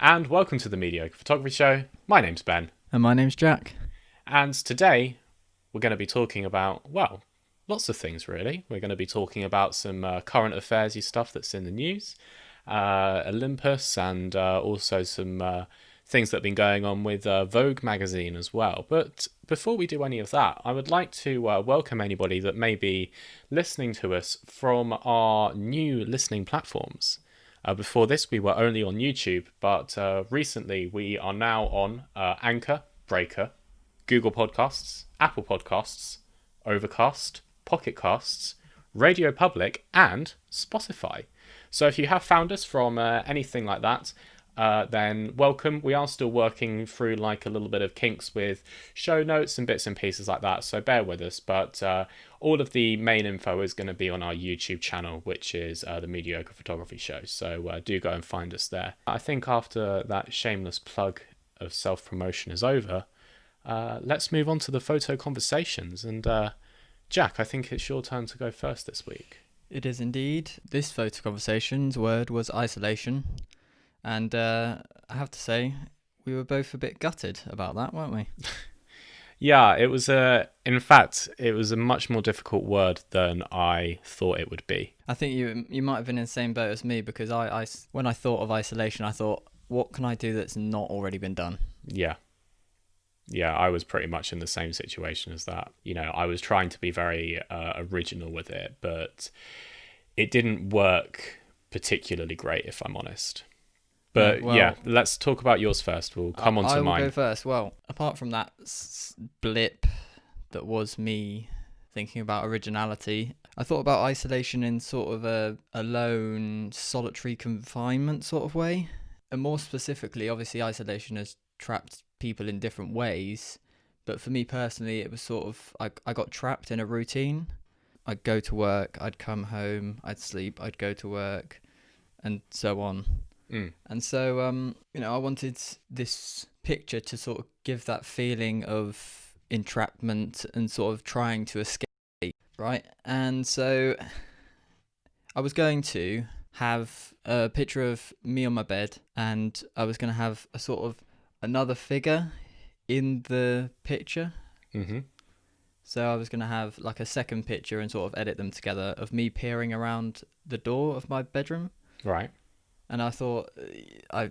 and welcome to the Mediocre Photography Show. My name's Ben. And my name's Jack. And today we're going to be talking about, well, lots of things really. We're going to be talking about some current affairs-y stuff that's in the news, Olympus, and also some things that have been going on with Vogue Magazine as well. But before we do any of that, I would like to welcome anybody that may be listening to us from our new listening platforms. Before this, we were only on YouTube, but recently we are now on Anchor, Breaker, Google Podcasts, Apple Podcasts, Overcast, Pocket Casts, Radio Public, and Spotify. So if you have found us from anything like that, then welcome. We are still working through like a little bit of kinks with show notes and bits and pieces like that, so bear with us. But all of the main info is going to be on our YouTube channel, which is the Mediocre Photography Show. So do go and find us there. I think after that shameless plug of self-promotion is over, let's move on to the photo conversations. And Jack, I think it's your turn to go first this week. It is indeed. This photo conversation's word was isolation. And I have to say, we were both a bit gutted about that, weren't we? Yeah, it was in fact, it was a much more difficult word than I thought it would be. I think you might have been in the same boat as me, because I when I thought of isolation, I thought, what can I do that's not already been done? Yeah, I was pretty much in the same situation as that. You know, I was trying to be very original with it, but it didn't work particularly great, if I'm honest. But yeah, let's talk about yours first. We'll come on to mine. I will go first. Well, apart from that blip that was me thinking about originality, I thought about isolation in sort of a alone, solitary confinement sort of way. And more specifically, obviously, isolation has trapped people in different ways. But for me personally, it was sort of, I got trapped in a routine. I'd go to work, I'd come home, I'd sleep, I'd go to work, and so on. And so, I wanted this picture to sort of give that feeling of entrapment and sort of trying to escape, right? And so I was going to have a picture of me on my bed, and I was going to have a sort of another figure in the picture. Mm-hmm. So I was going to have like a second picture and sort of edit them together of me peering around the door of my bedroom. Right. And I thought, I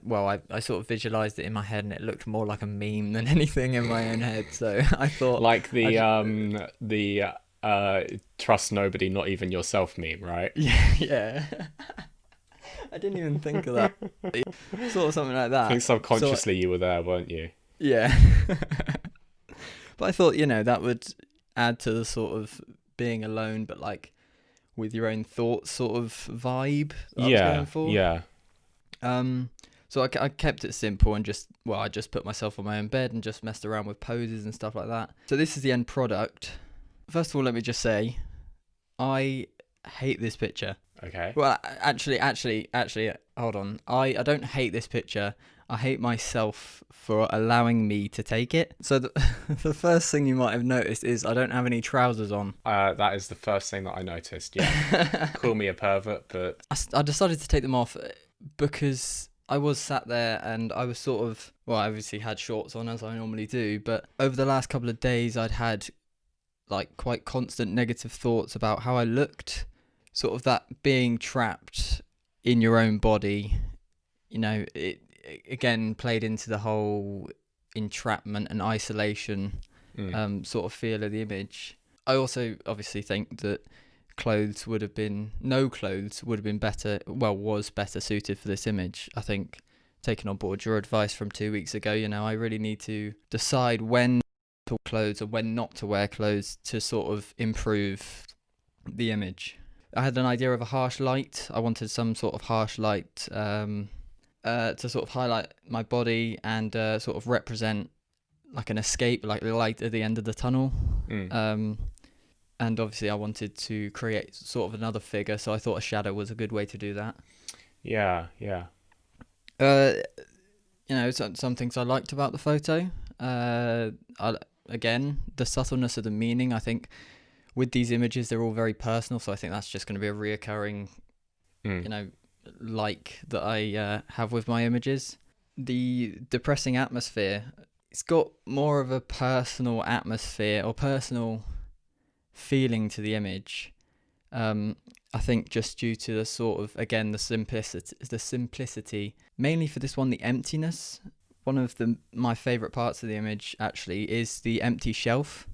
sort of visualised it in my head, and it looked more like a meme than anything in my own head. So I thought, like the trust nobody, not even yourself meme, right? Yeah. I didn't even think of that. Sort of something like that. I think subconsciously you were there, weren't you? Yeah. But I thought, that would add to the sort of being alone, but like with your own thoughts sort of vibe that I was going for. Yeah. So I kept it simple and I just put myself on my own bed and just messed around with poses and stuff like that. So this is the end product. First of all, let me just say, I hate this picture. Okay. Well, actually, hold on. I don't hate this picture. I hate myself for allowing me to take it. So the first thing you might have noticed is I don't have any trousers on. That is the first thing that I noticed, yeah. Call me a pervert, but I decided to take them off because I was sat there and I was sort of, I obviously had shorts on as I normally do, but over the last couple of days I'd had like quite constant negative thoughts about how I looked, sort of that being trapped in your own body, it again played into the whole entrapment and isolation sort of feel of the image. I also obviously think that no clothes would have been better, was better suited for this image. I think, taking on board your advice from 2 weeks ago, I really need to decide when to wear clothes and when not to wear clothes to sort of improve the image. I had an idea of a harsh light. I wanted some sort of harsh light to sort of highlight my body and sort of represent like an escape, like the light at the end of the tunnel. And obviously I wanted to create sort of another figure, so I thought a shadow was a good way to do that. Yeah. Some things I liked about the photo. Again, the subtleness of the meaning. I think with these images, they're all very personal, so I think that's just going to be a reoccurring, like that I have with my images. the depressing atmosphere, it's got more of a personal atmosphere or personal feeling to the image. I think just due to the sort of, again, the simplicity, mainly for this one, the emptiness. One of my favourite parts of the image actually is the empty shelf.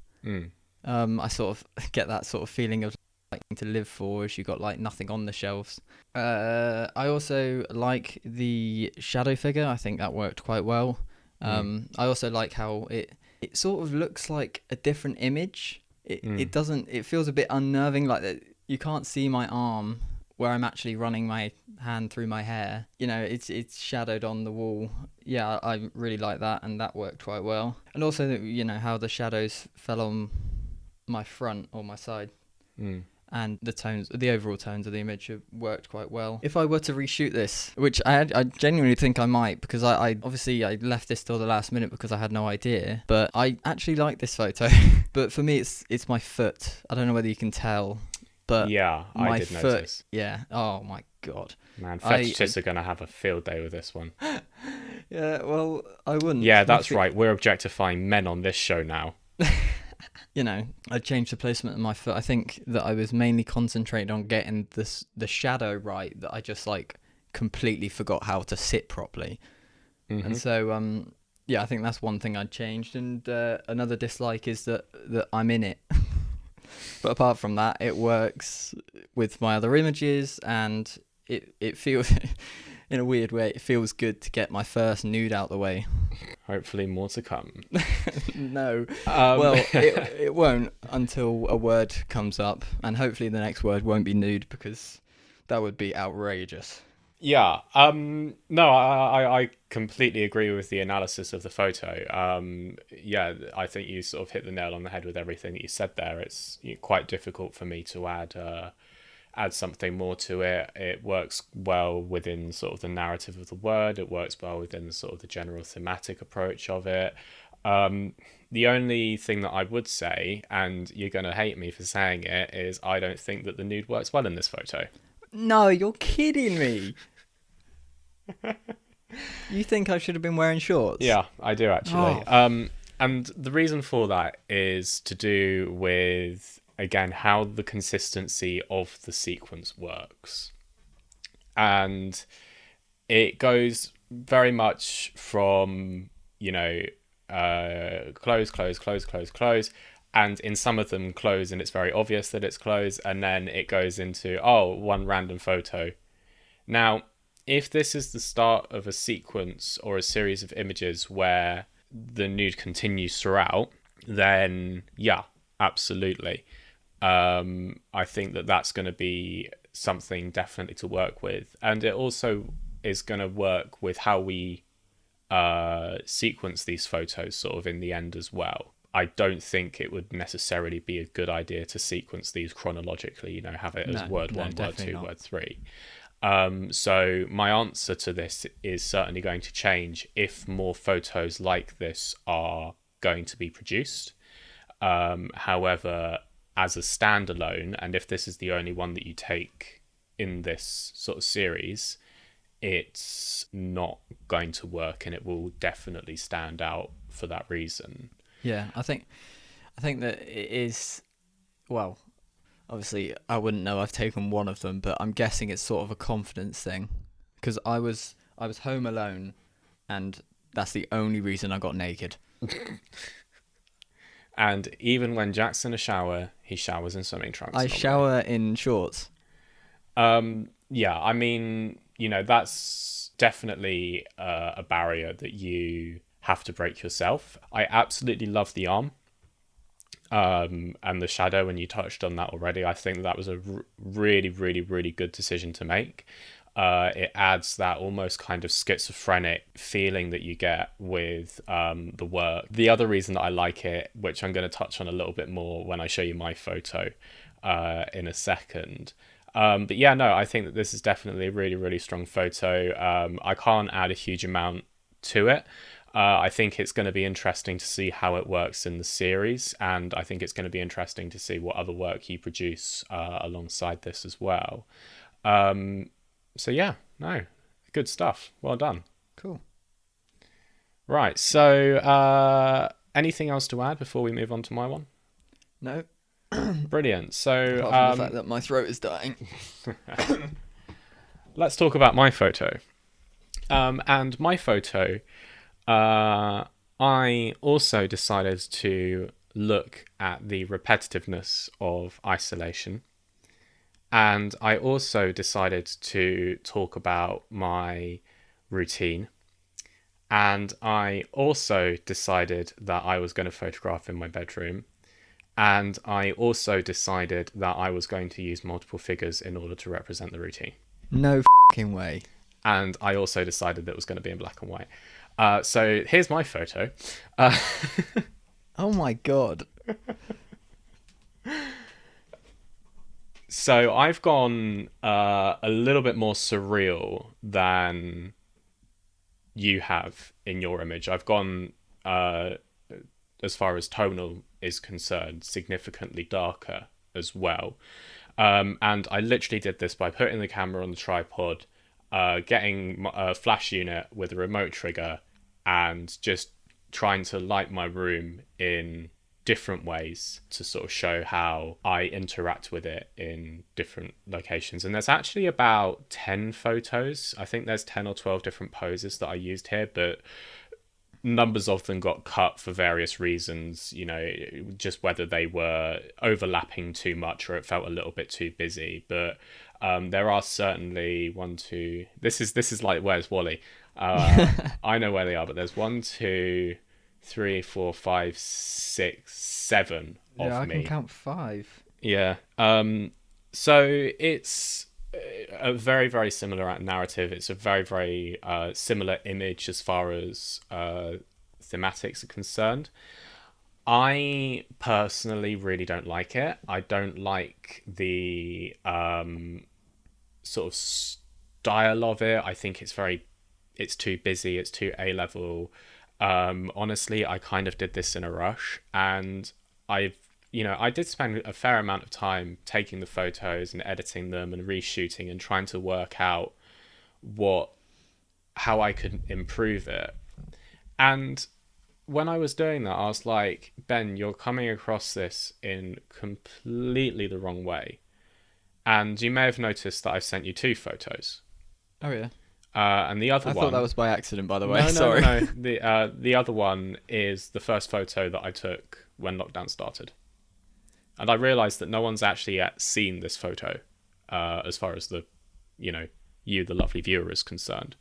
I sort of get that sort of feeling of like to live for as you got like nothing on the shelves. I also like the shadow figure. I think that worked quite well. I also like how it sort of looks like a different image. It doesn't. It feels a bit unnerving. Like that, you can't see my arm where I'm actually running my hand through my hair. You know, it's shadowed on the wall. Yeah, I really like that, and that worked quite well. And also, you know, how the shadows fell on my front or my side. And the overall tones of the image have worked quite well. If I were to reshoot this, which I genuinely think I might, because I obviously I left this till the last minute because I had no idea, but I actually like this photo. But for me, it's my foot. I don't know whether you can tell, but yeah, I did notice. Yeah. Oh my god. Man, fetishists are gonna have a field day with this one. Yeah. Well, I wouldn't. Yeah, that's right. We're objectifying men on this show now. You know, I changed the placement of my foot. I think that I was mainly concentrated on getting the shadow right, that I just like completely forgot how to sit properly. And so yeah, I think that's one thing I'd changed. And another dislike is that I'm in it. But apart from that, it works with my other images, and it feels in a weird way, it feels good to get my first nude out the way. Hopefully more to come. No. Well, it won't until a word comes up, and hopefully the next word won't be nude, because that would be outrageous. Yeah. No, I completely agree with the analysis of the photo. Yeah, I think you sort of hit the nail on the head with everything that you said there. It's quite difficult for me to add something more to it. It works well within sort of the narrative of the word. It works well within sort of the general thematic approach of it. The only thing that I would say, and you're going to hate me for saying it, is I don't think that the nude works well in this photo. No, you're kidding me. You think I should have been wearing shorts? Yeah, I do actually. Oh. And the reason for that is to do with, again, how the consistency of the sequence works. And it goes very much from, close, close, close, close, close. And in some of them, close, and it's very obvious that it's close. And then it goes into, one random photo. Now, if this is the start of a sequence or a series of images where the nude continues throughout, then yeah, absolutely. I think that that's going to be something definitely to work with. And it also is going to work with how we sequence these photos sort of in the end as well. I don't think it would necessarily be a good idea to sequence these chronologically, have it as word 1, word 2, word 3. So my answer to this is certainly going to change if more photos like this are going to be produced. However, as a standalone, and if this is the only one that you take in this sort of series, it's not going to work, and it will definitely stand out for that reason. Yeah, I think that it is, well, obviously I wouldn't know, I've taken one of them, but I'm guessing it's sort of a confidence thing, because I was home alone, and that's the only reason I got naked. And even when Jack's in a shower, he showers in swimming trunks. I shower in shorts. Yeah, I mean, that's definitely a barrier that you have to break yourself. I absolutely love the arm and the shadow, and you touched on that already. I think that was a really, really, really good decision to make. It adds that almost kind of schizophrenic feeling that you get with the work. The other reason that I like it, which I'm going to touch on a little bit more when I show you my photo in a second. But yeah, no, I think that this is definitely a really, really strong photo. I can't add a huge amount to it. I think it's going to be interesting to see how it works in the series, and I think it's going to be interesting to see what other work you produce alongside this as well. So yeah, no, good stuff. Well done. Cool. Right. So, anything else to add before we move on to my one? No, Brilliant. So, apart from the fact that my throat is dying. let's talk about my photo. And my photo, I also decided to look at the repetitiveness of isolation. And I also decided to talk about my routine. And I also decided that I was going to photograph in my bedroom. And I also decided that I was going to use multiple figures in order to represent the routine. No fucking way. And I also decided that it was going to be in black and white. So here's my photo. Uh, Oh my god. so I've gone a little bit more surreal than you have in your image. I've gone, as far as tonal is concerned, significantly darker as well. And I literally did this by putting the camera on the tripod, getting a flash unit with a remote trigger, and just trying to light my room in different ways to sort of show how I interact with it in different locations. And there's actually about 10 photos. I think there's 10 or 12 different poses that I used here, but numbers of them got cut for various reasons, just whether they were overlapping too much or it felt a little bit too busy. But there are certainly one, two. This is like Where's Wally? I know where they are, but there's 1, 2, 3, 4, 5, 6, 7 of Yeah, I me. can count 5. Yeah. So it's a very, very similar narrative. It's a very, very similar image as far as thematics are concerned. I personally really don't like it. I don't like the sort of style of it. I think it's too busy. It's too A-level. Honestly, I kind of did this in a rush, and I did spend a fair amount of time taking the photos and editing them and reshooting and trying to work out how I could improve it. And when I was doing that, I was like, Ben, you're coming across this in completely the wrong way. And you may have noticed that I've sent you 2 photos. Oh yeah. And the other I one... thought that was by accident, by the way. No, Sorry. no. The other one is the first photo that I took when lockdown started. And I realised that no one's actually yet seen this photo, as far as the lovely viewer, is concerned.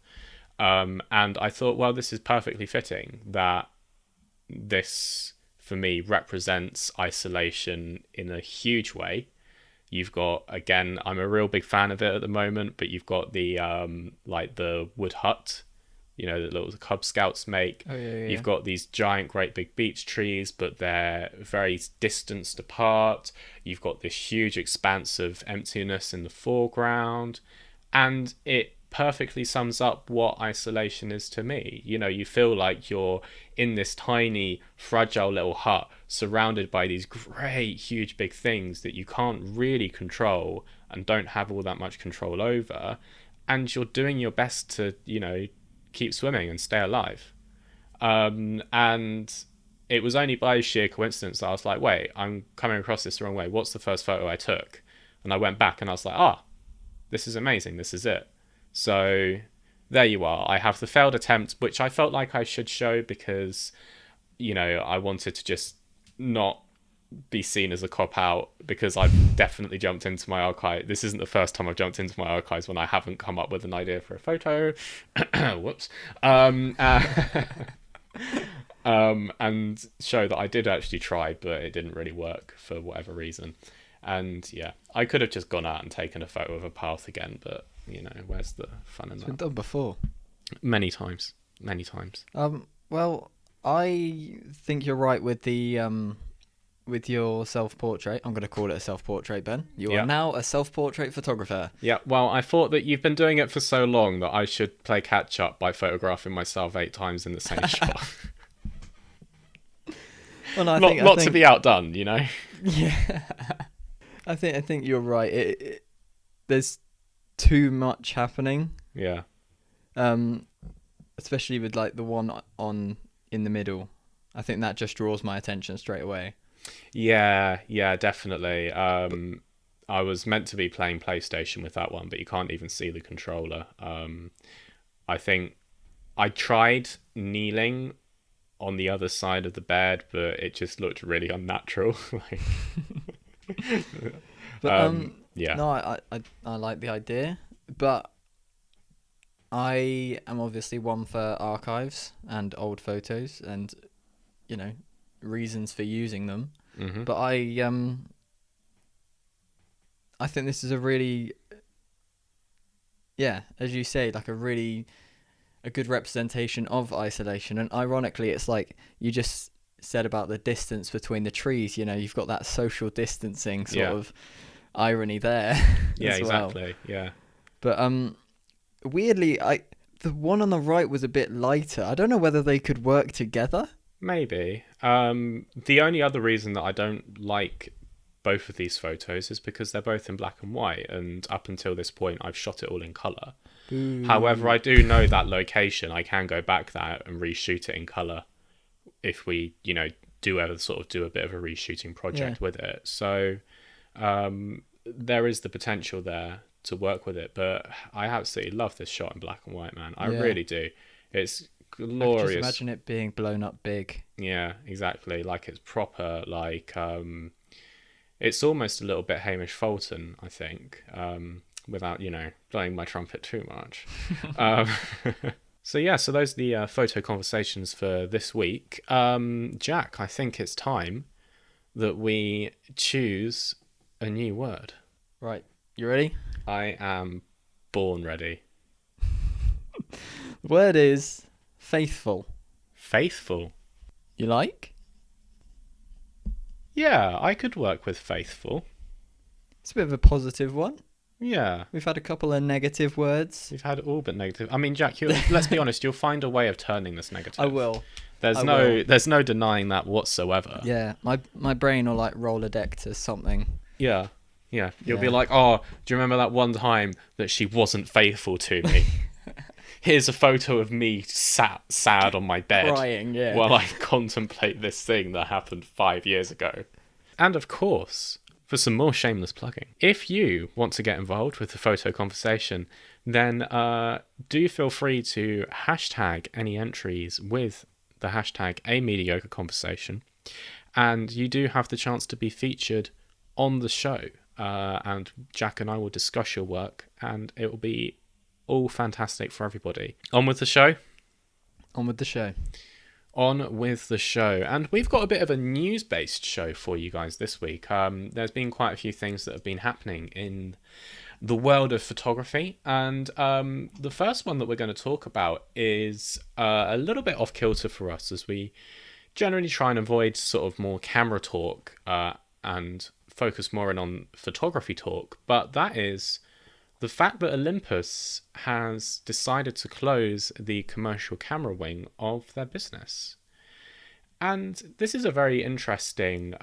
And I thought, well, this is perfectly fitting that this, for me, represents isolation in a huge way. You've got, again, I'm a real big fan of it at the moment, but you've got the the wood hut, that little Cub Scouts make. Oh, yeah. You've got these giant, great big beech trees, but they're very distanced apart. You've got this huge expanse of emptiness in the foreground, and it perfectly sums up what isolation is to me. You feel like you're in this tiny, fragile little hut surrounded by these great, huge, big things that you can't really control and don't have all that much control over, and you're doing your best to, keep swimming and stay alive. And it was only by sheer coincidence that I was like, wait, I'm coming across this the wrong way. What's the first photo I took? And I went back and I was like, this is amazing. This is it. So there you are. I have the failed attempt, which I felt like I should show because, I wanted to just not be seen as a cop out, because I've definitely jumped into my archive. This isn't the first time I've jumped into my archives when I haven't come up with an idea for a photo. Whoops. And show that I did actually try, but it didn't really work for whatever reason. And yeah, I could have just gone out and taken a photo of a path again, but where's the fun in that? It's been done before. Many times. Well, I think you're right with the with your self-portrait. I'm going to call it a self-portrait, Ben. You are now a self-portrait photographer. Yeah, well, I thought that you've been doing it for so long that I should play catch-up by photographing myself 8 times in the same shot. Well, no, not to be outdone, Yeah. I think you're right. There's too much happening. Yeah. especially with like the one on in the middle. I think that just draws my attention straight away. Yeah, definitely. But I was meant to be playing PlayStation with that one, but you can't even see the controller. I think I tried kneeling on the other side of the bed, but it just looked really unnatural. Like, but yeah, no, I like the idea, but I am obviously one for archives and old photos and you know reasons for using them. hmm But I think this is a really, yeah, as you say, like a good representation of isolation. And ironically, it's like you just said about the distance between the trees. You know, you've got that social distancing sort yeah, of irony there yeah, as well. exactly, yeah. But weirdly, I the one on the right was a bit lighter. I don't know whether they could work together. Maybe. The only other reason that I don't like both of these photos is because they're both in black and white, and up until this point, I've shot it all in color. However, Boo. I do know that location. I can go back there and reshoot it in color if we, do ever sort of do a bit of a reshooting Yeah. project with it. So there is the potential there to work with it. But I absolutely love this shot in black and white, man. I Yeah. really do. It's I could just glorious. imagine it being blown up big. Yeah, exactly. Like it's proper. Like it's almost a little bit Hamish Fulton, I think. Without blowing my trumpet too much. Um, so yeah, so those are the photo conversations for this week. Jack, I think it's time that we choose a new word. Right. You ready? I am born ready. The word is faithful. Faithful. You like? Yeah, I could work with faithful. It's a bit of a positive one. Yeah, We've had a couple of negative words. we've had all but negative. I mean, Jack, let's be honest. You'll find a way of turning this negative. I will. There's I no, will. there's no denying that whatsoever. Yeah, my brain will like roll a deck to something. Yeah, yeah. You'll be Yeah. like, oh, do you remember that one time that she wasn't faithful to me? Here's a photo of me sat sad on my bed Crying, yeah. while I contemplate this thing that happened 5 years ago. And of course, for some more shameless plugging, if you want to get involved with the photo conversation, then do feel free to hashtag any entries with the hashtag a mediocre conversation, and you do have the chance to be featured on the show. And Jack and I will discuss your work, and it will be all fantastic for everybody. On with the show. On with the show. On with the show. And we've got a bit of a news-based show for you guys this week. There's been quite a few things that have been happening in the world of photography. And the first one that we're going to talk about is a little bit off kilter for us, as we generally try and avoid sort of more camera talk and focus more in on photography talk. But that is the fact that Olympus has decided to close the commercial camera wing of their business. And this is a very interesting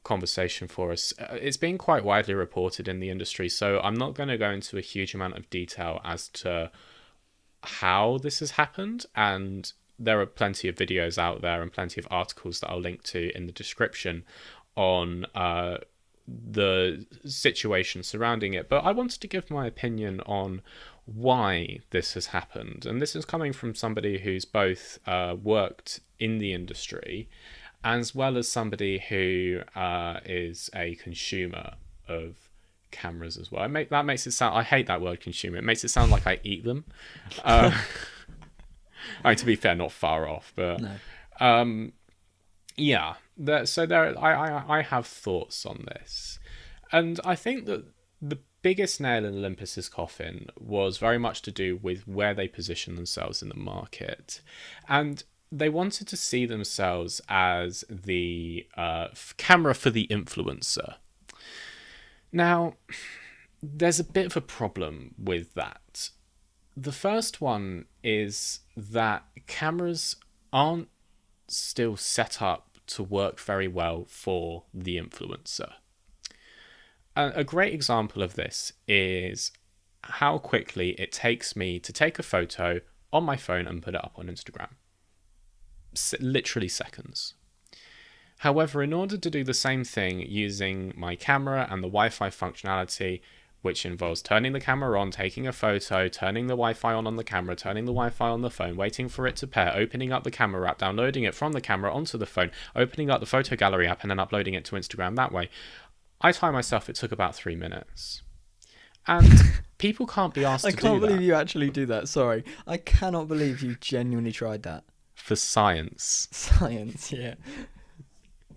conversation for us. It's been quite widely reported in the industry, so I'm not going to go into a huge amount of detail as to how this has happened. And there are plenty of videos out there and plenty of articles that I'll link to in the description on the situation surrounding it. But I wanted to give my opinion on why this has happened. And this is coming from somebody who's both worked in the industry as well as somebody who is a consumer of cameras as well. That makes it sound, I hate that word consumer. It makes it sound like I eat them. I mean, to be fair, not far off, but No. yeah. I have thoughts on this, and I think that the biggest nail in Olympus's coffin was very much to do with where they position themselves in the market, and they wanted to see themselves as the camera for the influencer. Now, there's a bit of a problem with that. The first one is that cameras aren't still set up to work very well for the influencer. A great example of this is how quickly it takes me to take a photo on my phone and put it up on Instagram. Literally seconds. However, in order to do the same thing using my camera and the Wi-Fi functionality, which involves turning the camera on, taking a photo, turning the Wi-Fi on the camera, turning the Wi-Fi on the phone, waiting for it to pair, opening up the camera app, downloading it from the camera onto the phone, opening up the photo gallery app, and then uploading it to Instagram that way, I timed myself, it took about 3 minutes. And people can't be asked to do that. I can't believe you actually do that. Sorry. I cannot believe you genuinely tried that. For science. Science, yeah.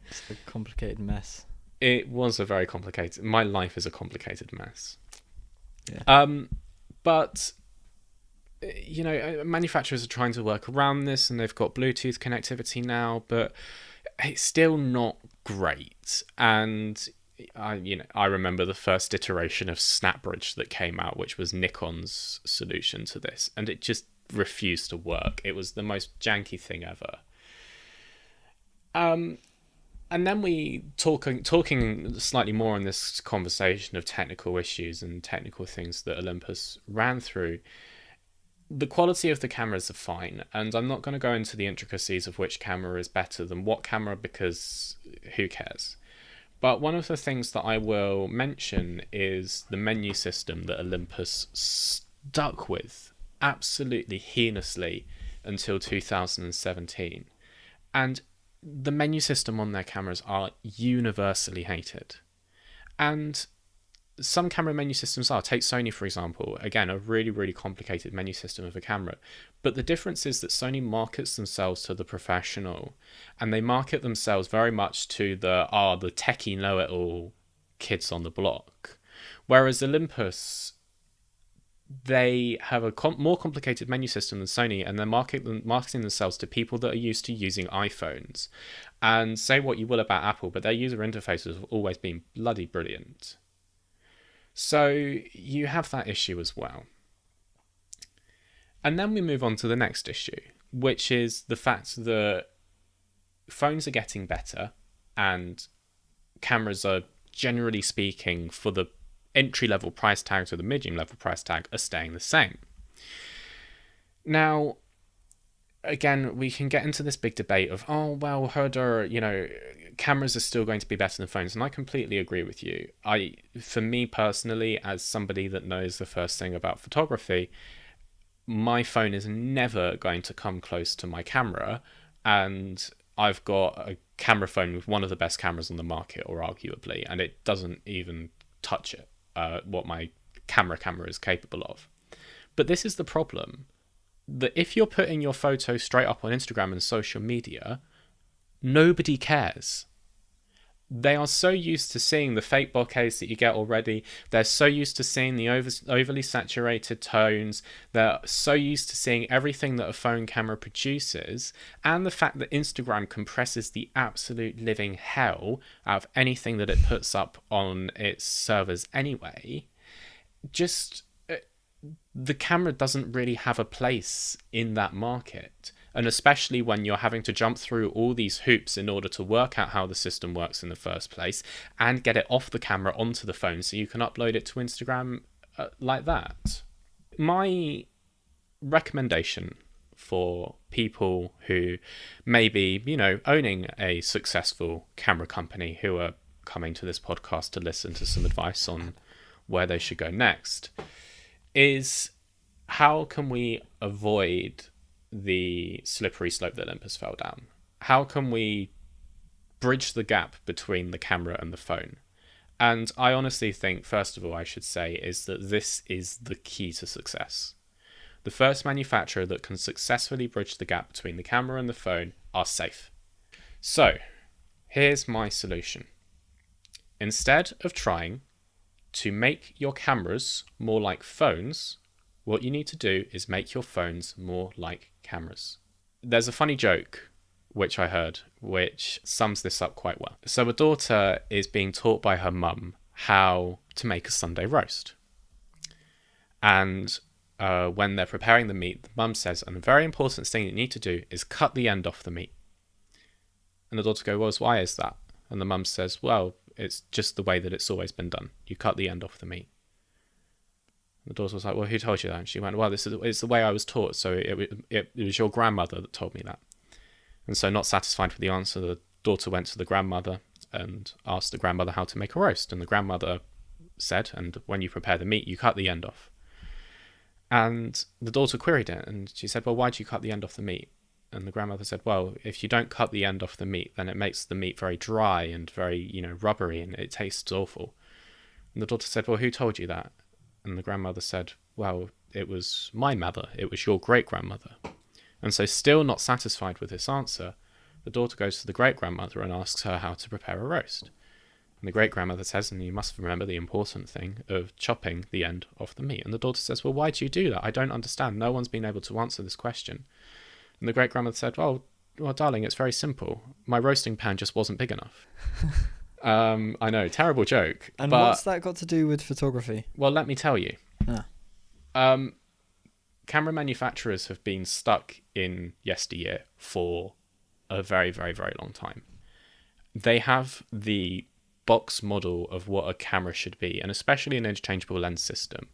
It's a complicated mess. It was a very complicated... My life is a complicated mess. Yeah. But, you know, manufacturers are trying to work around this, and they've got Bluetooth connectivity now, but it's still not great. And I remember the first iteration of SnapBridge that came out, which was Nikon's solution to this, and it just refused to work. It was the most janky thing ever. And then we talking slightly more in this conversation of technical issues and technical things that Olympus ran through. The quality of the cameras are fine, and I'm not going to go into the intricacies of which camera is better than what camera, because who cares? But one of the things that I will mention is the menu system that Olympus stuck with absolutely heinously until 2017. And the menu system on their cameras are universally hated. And some camera menu systems are. Take Sony, for example. Again, a really, really complicated menu system of a camera. But the difference is that Sony markets themselves to the professional, and they market themselves very much to the techie know-it-all kids on the block. Whereas Olympus, they have a more complicated menu system than Sony, and they're marketing themselves to people that are used to using iPhones. And say what you will about Apple, but their user interfaces have always been bloody brilliant. So you have that issue as well. And then we move on to the next issue, which is the fact that phones are getting better and cameras are, generally speaking, for the entry-level price tags or the medium-level price tag, are staying the same. Now, again, we can get into this big debate of, cameras are still going to be better than phones, and I completely agree with you. For me personally, as somebody that knows the first thing about photography, my phone is never going to come close to my camera, and I've got a camera phone with one of the best cameras on the market, or arguably, and it doesn't even touch it. What my camera is capable of. But this is the problem, that if you're putting your photo straight up on Instagram and social media, nobody cares. They are so used to seeing the fake bokehs that you get already. They're so used to seeing the overly saturated tones. They're so used to seeing everything that a phone camera produces. And the fact that Instagram compresses the absolute living hell out of anything that it puts up on its servers anyway. Just, the camera doesn't really have a place in that market. And especially when you're having to jump through all these hoops in order to work out how the system works in the first place and get it off the camera onto the phone so you can upload it to Instagram like that. My recommendation for people who may be, owning a successful camera company who are coming to this podcast to listen to some advice on where they should go next is, how can we avoid the slippery slope that Olympus fell down? How can we bridge the gap between the camera and the phone? And I honestly think, first of all, I should say, is that this is the key to success. The first manufacturer that can successfully bridge the gap between the camera and the phone are safe. So, here's my solution. Instead of trying to make your cameras more like phones, what you need to do is make your phones more like cameras. There's a funny joke which I heard, which sums this up quite well. So a daughter is being taught by her mum how to make a Sunday roast. And when they're preparing the meat, the mum says, and a very important thing you need to do is cut the end off the meat. And the daughter goes, well, why is that? And the mum says, well, it's just the way that it's always been done. You cut the end off the meat. The daughter was like, well, who told you that? And she went, well, it's the way I was taught. So it was your grandmother that told me that. And so, not satisfied with the answer, the daughter went to the grandmother and asked the grandmother how to make a roast. And the grandmother said, and when you prepare the meat, you cut the end off. And the daughter queried it, and she said, well, why do you cut the end off the meat? And the grandmother said, well, if you don't cut the end off the meat, then it makes the meat very dry and very, rubbery, and it tastes awful. And the daughter said, well, who told you that? And the grandmother said, well, it was my mother. It was your great-grandmother. And so, still not satisfied with this answer, the daughter goes to the great-grandmother and asks her how to prepare a roast. And the great-grandmother says, and you must remember the important thing of chopping the end off the meat. And the daughter says, well, why do you do that? I don't understand. No one's been able to answer this question. And the great-grandmother said, well, darling, it's very simple. My roasting pan just wasn't big enough. I know, terrible joke. And but, what's that got to do with photography? Well, let me tell you. Ah. Camera manufacturers have been stuck in yesteryear for a very, very, very long time. They have the box model of what a camera should be, and especially an interchangeable lens system.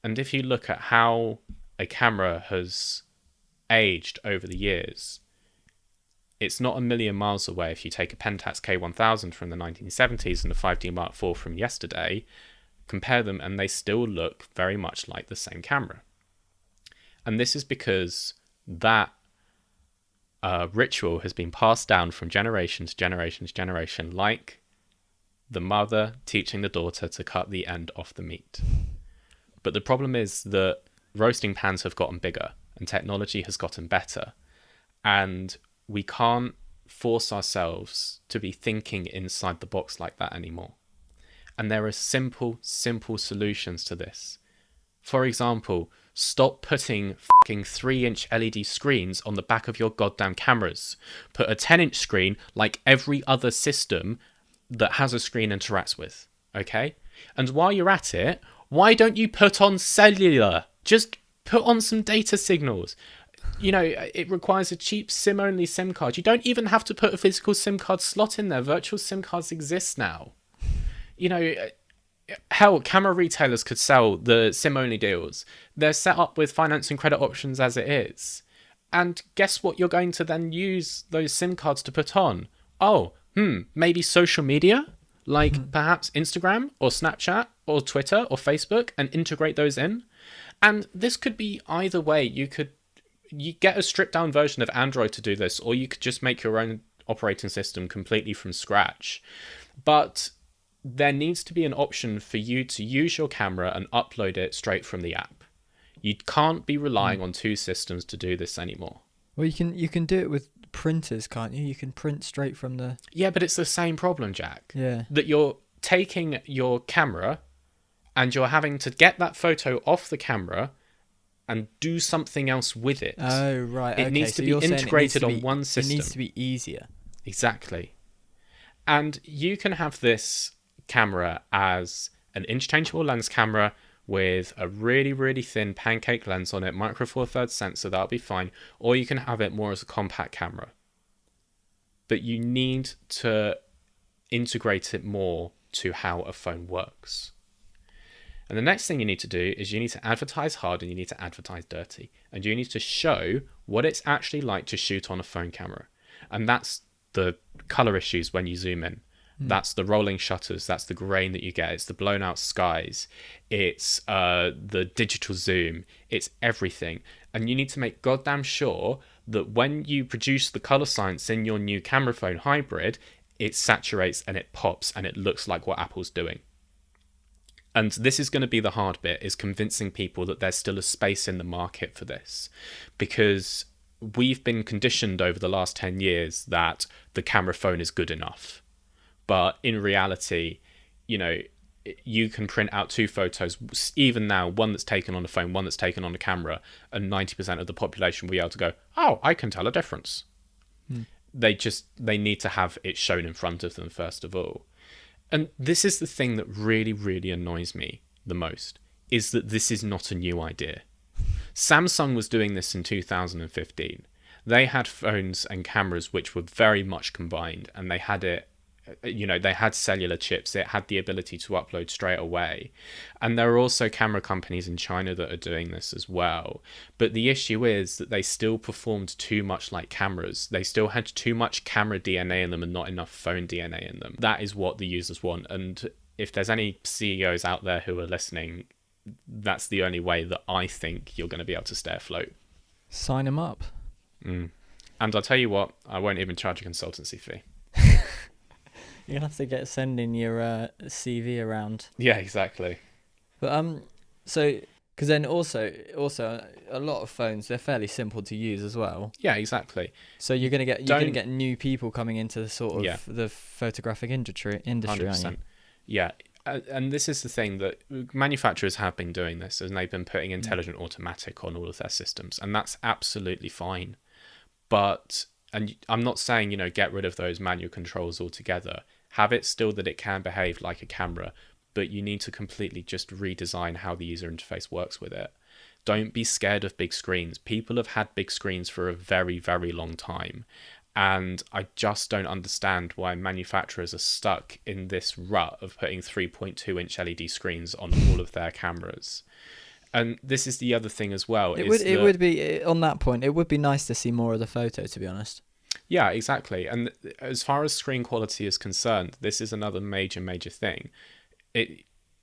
And if you look at how a camera has aged over the years, it's not a million miles away if you take a Pentax K1000 from the 1970s and a 5D Mark IV from yesterday, compare them, and they still look very much like the same camera. And this is because that ritual has been passed down from generation to generation to generation, like the mother teaching the daughter to cut the end off the meat. But the problem is that roasting pans have gotten bigger and technology has gotten better, and we can't force ourselves to be thinking inside the box like that anymore. And there are simple solutions to this. For example, stop putting fucking 3-inch LED screens on the back of your goddamn cameras. Put a 10-inch screen like every other system that has a screen interacts with, okay? And while you're at it, why don't you put on cellular? Just put on some data signals. It requires a cheap SIM-only SIM card. You don't even have to put a physical SIM card slot in there. Virtual SIM cards exist now. Hell, camera retailers could sell the SIM-only deals. They're set up with finance and credit options as it is. And guess what you're going to then use those SIM cards to put on? Maybe social media? Like perhaps Instagram or Snapchat or Twitter or Facebook, and integrate those in. And this could be either way. You get a stripped down version of Android to do this, or you could just make your own operating system completely from scratch. But there needs to be an option for you to use your camera and upload it straight from the app. You can't be relying on two systems to do this anymore. Well, you can do it with printers, can't you? You can print straight from the... Yeah, but it's the same problem, Jack. Yeah. That you're taking your camera and you're having to get that photo off the camera and do something else with it. Oh, right. It needs to be integrated on one system. It needs to be easier. Exactly. And you can have this camera as an interchangeable lens camera with a really, really thin pancake lens on it, micro four thirds sensor, that'll be fine. Or you can have it more as a compact camera. But you need to integrate it more to how a phone works. And the next thing you need to do is you need to advertise hard and you need to advertise dirty. And you need to show what it's actually like to shoot on a phone camera. And that's the color issues when you zoom in. That's the rolling shutters. That's the grain that you get. It's the blown out skies. It's the digital zoom. It's everything. And you need to make goddamn sure that when you produce the color science in your new camera phone hybrid, it saturates and it pops and it looks like what Apple's doing. And this is going to be the hard bit, is convincing people that there's still a space in the market for this. Because we've been conditioned over the last 10 years that the camera phone is good enough. But in reality, you can print out two photos, even now, one that's taken on a phone, one that's taken on a camera, and 90% of the population will be able to go, oh, I can tell a difference. They need to have it shown in front of them, first of all. And this is the thing that really, really annoys me the most, is that this is not a new idea. Samsung was doing this in 2015. They had phones and cameras which were very much combined, and they had it they had cellular chips. It had the ability to upload straight away. And there are also camera companies in China that are doing this as well. But the issue is that they still performed too much like cameras. They still had too much camera DNA in them and not enough phone DNA in them. That is what the users want. And if there's any CEOs out there who are listening, that's the only way that I think you're going to be able to stay afloat. Sign them up. And I'll tell you what, I won't even charge a consultancy fee. You're gonna have to send in your CV around. Yeah, exactly. But so because then also a lot of phones, they're fairly simple to use as well. Yeah, exactly. So you're gonna get new people coming into the sort of the photographic industry, 100%. Aren't you? Yeah. And this is the thing, that manufacturers have been doing this, and they've been putting intelligent automatic on all of their systems, and that's absolutely fine. But, and I'm not saying, get rid of those manual controls altogether. Have it still that it can behave like a camera, but you need to completely just redesign how the user interface works with it. Don't be scared of big screens. People have had big screens for a very, very long time. And I just don't understand why manufacturers are stuck in this rut of putting 3.2-inch LED screens on all of their cameras. And this is the other thing as well. It would be, on that point, it would be nice to see more of the photo, to be honest. Yeah, exactly. And as far as screen quality is concerned, this is another major thing.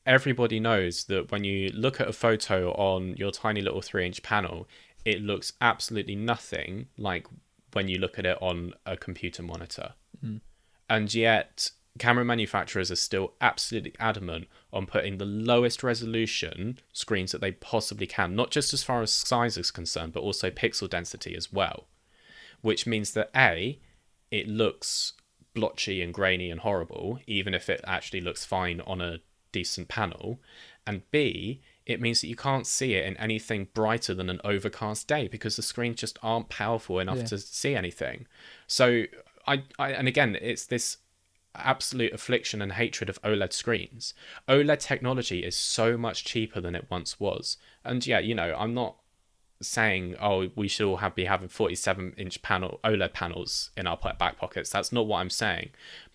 Everybody knows that when you look at a photo on your tiny little 3-inch panel, it looks absolutely nothing like when you look at it on a computer monitor. And yet camera manufacturers are still absolutely adamant on putting the lowest resolution screens that they possibly can, not just as far as size is concerned, but also pixel density as well, which means that it looks blotchy and grainy and horrible, even if it actually looks fine on a decent panel, and B, it means that you can't see it in anything brighter than an overcast day because the screens just aren't powerful enough to see anything. So and again, it's this absolute affliction and hatred of OLED screens. OLED technology is so much cheaper than it once was. And I'm not saying, we should all be having 47-inch OLED panels in our back pockets. That's not what I'm saying.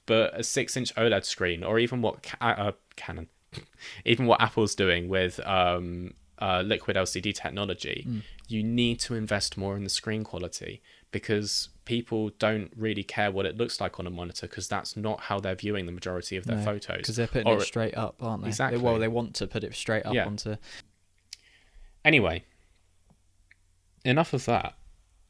But a 6-inch OLED screen, or even what Canon, even what Apple's doing with liquid LCD technology, you need to invest more in the screen quality, because people don't really care what it looks like on a monitor, because that's not how they're viewing the majority of their photos. Because they're putting it straight up, aren't they? Exactly. They want to put it straight up onto... Anyway, enough of that.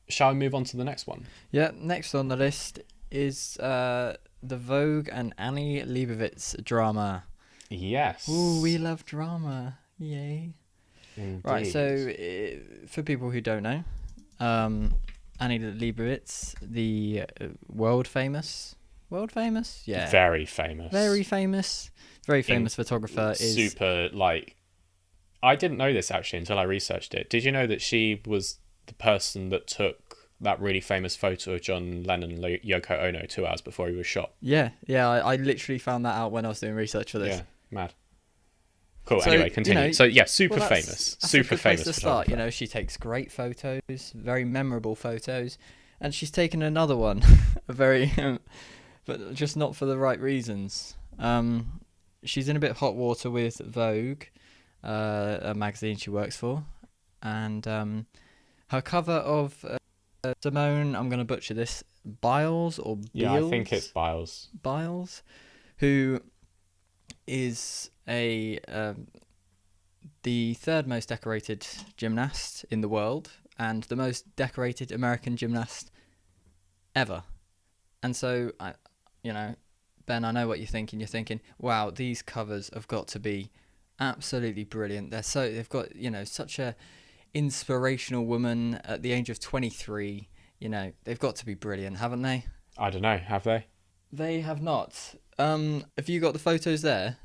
Shall we move on to the next one? Yeah, next on the list is the Vogue and Annie Leibowitz drama. Yes. Ooh, we love drama. Yay. Indeed. Right, so for people who don't know, Annie Leibowitz, the world famous? Yeah. Very famous photographer, is super, I didn't know this actually until I researched it. Did you know that she was the person that took that really famous photo of John Lennon and Yoko Ono 2 hours before he was shot? Yeah, I literally found that out when I was doing research for this. Yeah, mad. Cool. So, anyway, continue. Super famous. That's super a good place famous to start. She takes great photos, very memorable photos, and she's taken another one, but just not for the right reasons. She's in a bit of hot water with Vogue, a magazine she works for, and her cover of Simone, I'm going to butcher this, Biles or Biles? Yeah, I think it's Biles. Biles, who is the third most decorated gymnast in the world and the most decorated American gymnast ever. And so, Ben, I know what you're thinking. You're thinking, wow, these covers have got to be absolutely brilliant. They've got, such a inspirational woman at the age of 23. They've got to be brilliant, haven't they? I don't know. Have they? They have not. Have you got the photos there?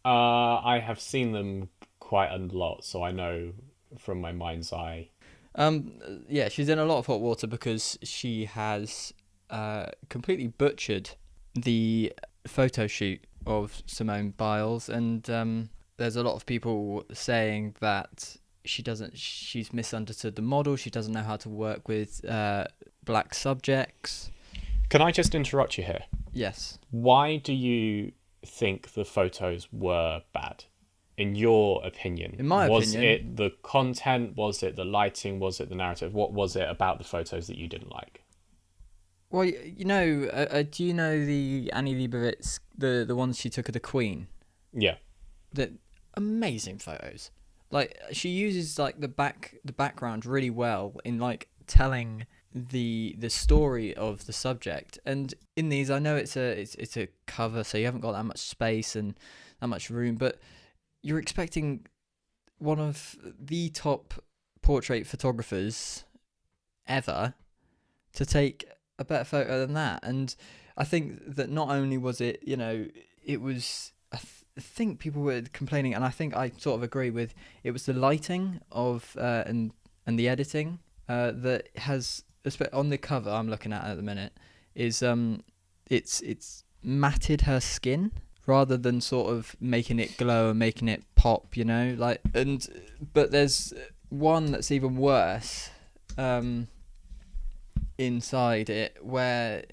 I have seen them quite a lot, so I know from my mind's eye. Yeah, she's in a lot of hot water because she has completely butchered the photo shoot of Simone Biles, and there's a lot of people saying that she's misunderstood the model. She doesn't know how to work with black subjects. Can I just interrupt you here? Yes. Why do you think the photos were bad? In your opinion, In my was opinion, it the content? Was it the lighting? Was it the narrative? What was it about the photos that you didn't like? well, do you know the Annie Leibowitz, the ones she took of the Queen? Yeah. The amazing photos. Like she uses like the background really well in like telling the story of the subject. And in these, I know it's a cover, so you haven't got that much space and that much room, but you're expecting one of the top portrait photographers ever to take a better photo than that. And I think that not only was it, it was. I think people were complaining, and I think I sort of agree with. It was the lighting of and the editing that has on the cover I'm looking at the minute is it's matted her skin rather than sort of making it glow and making it pop, like. And but there's one that's even worse inside it where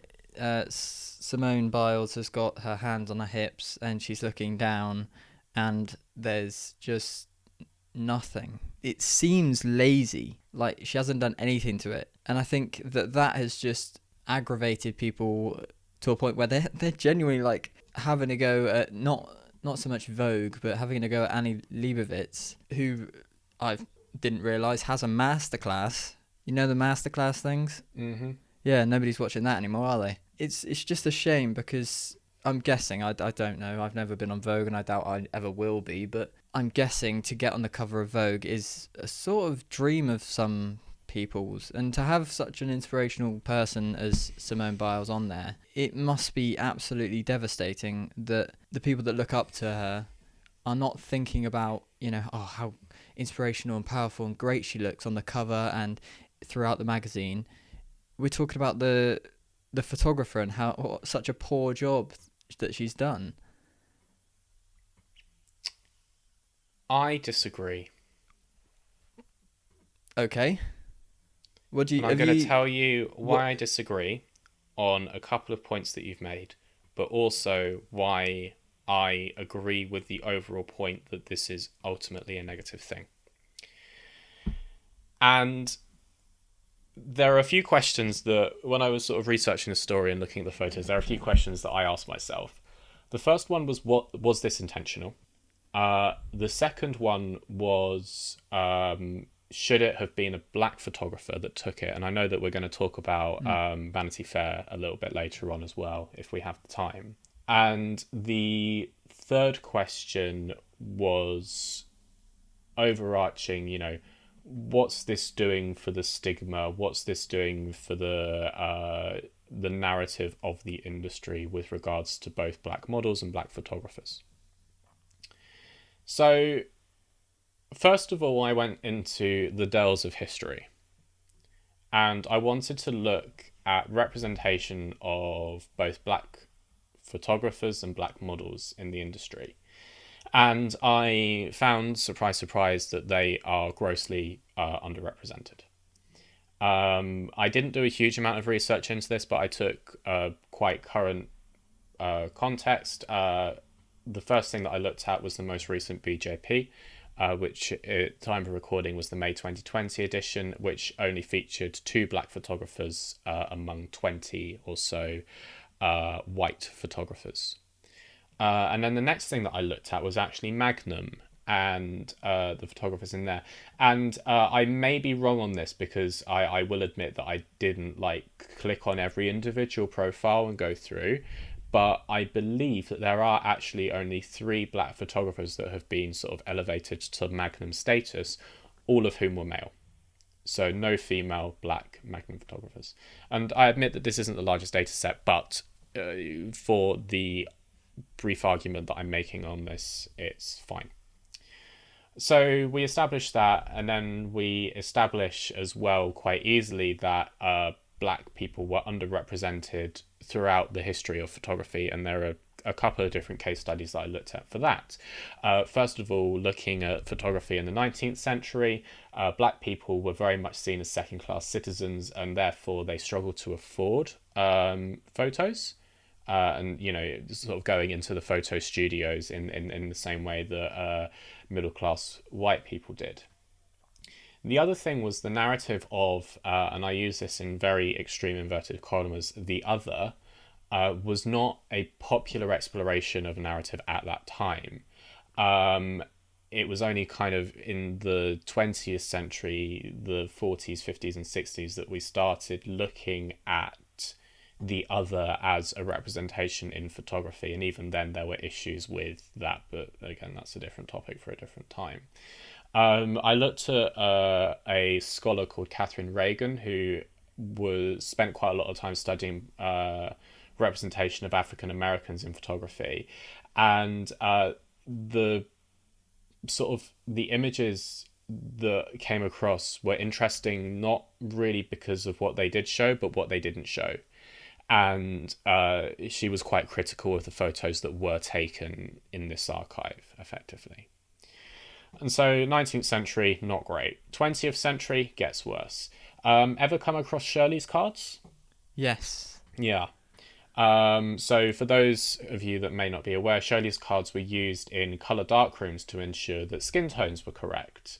Simone Biles has got her hands on her hips and she's looking down and there's just nothing. It seems lazy, like she hasn't done anything to it. And I think that has just aggravated people to a point where they're genuinely like having a go at not so much Vogue, but having a go at Annie Leibowitz, who I didn't realise has a masterclass. You know the masterclass things? Mm-hmm. Yeah, nobody's watching that anymore, are they? It's just a shame because I'm guessing, I don't know, I've never been on Vogue and I doubt I ever will be, but I'm guessing to get on the cover of Vogue is a sort of dream of some people's, and to have such an inspirational person as Simone Biles on there, it must be absolutely devastating that the people that look up to her are not thinking about, how inspirational and powerful and great she looks on the cover and throughout the magazine. We're talking about the photographer and how such a poor job that she's done. I disagree. Okay. What do you? And I'm Have going to you? tell you What? why I disagree on a couple of points that you've made, but also why I agree with the overall point that this is ultimately a negative thing. And there are a few questions that, when I was sort of researching the story and looking at the photos, there are a few questions that I asked myself. The first one was, what was this intentional? The second one was, should it have been a black photographer that took it? And I know that we're going to talk about Vanity Fair a little bit later on as well, if we have the time. And the third question was overarching, what's this doing for the stigma? What's this doing for the narrative of the industry with regards to both black models and black photographers? So, first of all, I went into the dells of history, and I wanted to look at representation of both black photographers and black models in the industry. And I found, surprise, surprise, that they are grossly underrepresented. I didn't do a huge amount of research into this, but I took quite current context. The first thing that I looked at was the most recent BJP, which at time of recording was the May 2020 edition, which only featured 2 black photographers among 20 or so white photographers. And then the next thing that I looked at was actually Magnum and the photographers in there. And I may be wrong on this because I will admit that I didn't click on every individual profile and go through. But I believe that there are actually only 3 black photographers that have been sort of elevated to Magnum status, all of whom were male. So no female black Magnum photographers. And I admit that this isn't the largest data set, but for the brief argument that I'm making on this, it's fine. So we establish that, and then we establish as well quite easily that black people were underrepresented throughout the history of photography, and there are a couple of different case studies that I looked at for that. First of all, looking at photography in the 19th century, black people were very much seen as second-class citizens, and therefore they struggled to afford photos. and sort of going into the photo studios in the same way that middle class white people did. The other thing was the narrative of, and I use this in very extreme inverted commas, the other, was not a popular exploration of narrative at that time. It was only kind of in the 20th century, the 40s, 50s, and 60s, that we started looking at the other as a representation in photography. And even then, there were issues with that. But again, that's a different topic for a different time. I looked at a scholar called Catherine Reagan, who spent quite a lot of time studying representation of African Americans in photography, and the sort of the images that came across were interesting, not really because of what they did show, but what they didn't show. And she was quite critical of the photos that were taken in this archive, effectively. And so 19th century, not great. 20th century gets worse. Ever come across Shirley's cards? Yes. Yeah. So for those of you that may not be aware, Shirley's cards were used in colour darkrooms to ensure that skin tones were correct.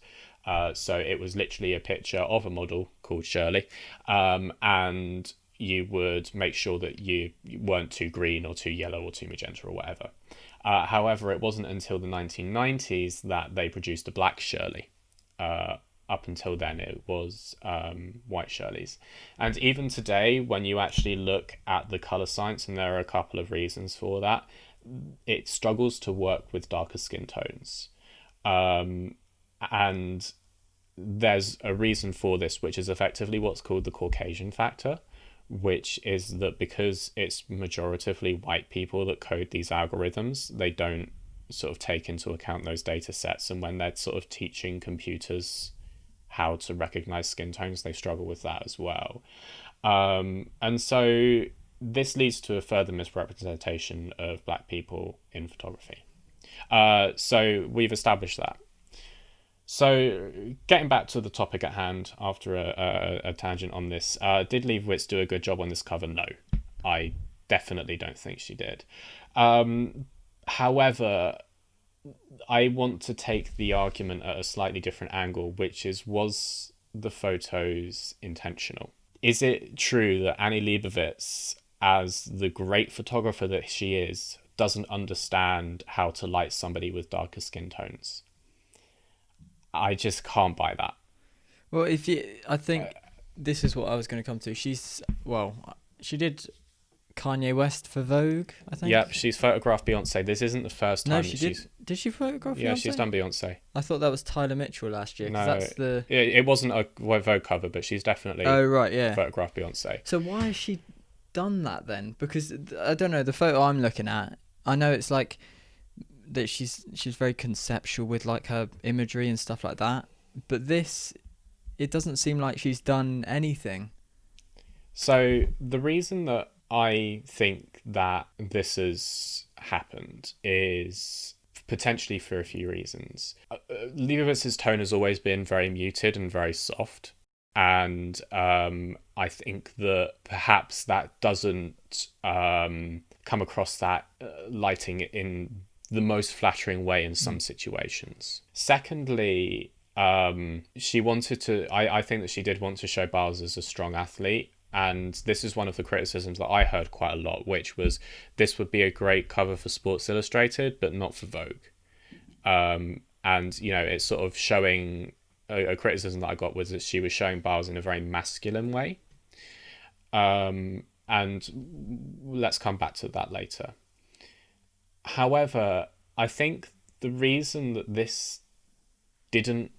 So it was literally a picture of a model called Shirley, and you would make sure that you weren't too green or too yellow or too magenta or whatever. However, it wasn't until the 1990s that they produced a black Shirley. Up until then, it was white Shirleys. And even today, when you actually look at the colour science, and there are a couple of reasons for that, it struggles to work with darker skin tones. And there's a reason for this, which is effectively what's called the Caucasian factor, which is that because it's majoritively white people that code these algorithms, they don't sort of take into account those data sets. And when they're sort of teaching computers how to recognize skin tones, they struggle with that as well. And so this leads to a further misrepresentation of black people in photography. So we've established that. So getting back to the topic at hand after a tangent on this, did Leibowitz do a good job on this cover? No, I definitely don't think she did. However, I want to take the argument at a slightly different angle, which is, was the photos intentional? Is it true that Annie Leibowitz, as the great photographer that she is, doesn't understand how to light somebody with darker skin tones? I just can't buy that. Well, I think this is what I was going to come to. She did Kanye West for Vogue, I think. Yep, she's photographed Beyonce. This isn't the first time she's... Did she photograph Beyonce? Yeah, she's done Beyonce. I thought that was Tyler Mitchell last year. No, that's it wasn't a Vogue cover, but she's definitely photographed Beyonce. So why has she done that then? Because, I don't know, the photo I'm looking at, I know it's like that she's very conceptual with like her imagery and stuff like that, but this, it doesn't seem like she's done anything. So the reason that I think that this has happened is potentially for a few reasons. Leibowitz's tone has always been very muted and very soft, and I think that perhaps that doesn't come across that lighting in the most flattering way in some situations. Secondly, she wanted to, I think that she did want to show Biles as a strong athlete. And this is one of the criticisms that I heard quite a lot, which was this would be a great cover for Sports Illustrated, but not for Vogue. And, you know, it's sort of showing, a criticism that I got was that she was showing Biles in a very masculine way. And let's come back to that later. However, I think the reason that this didn't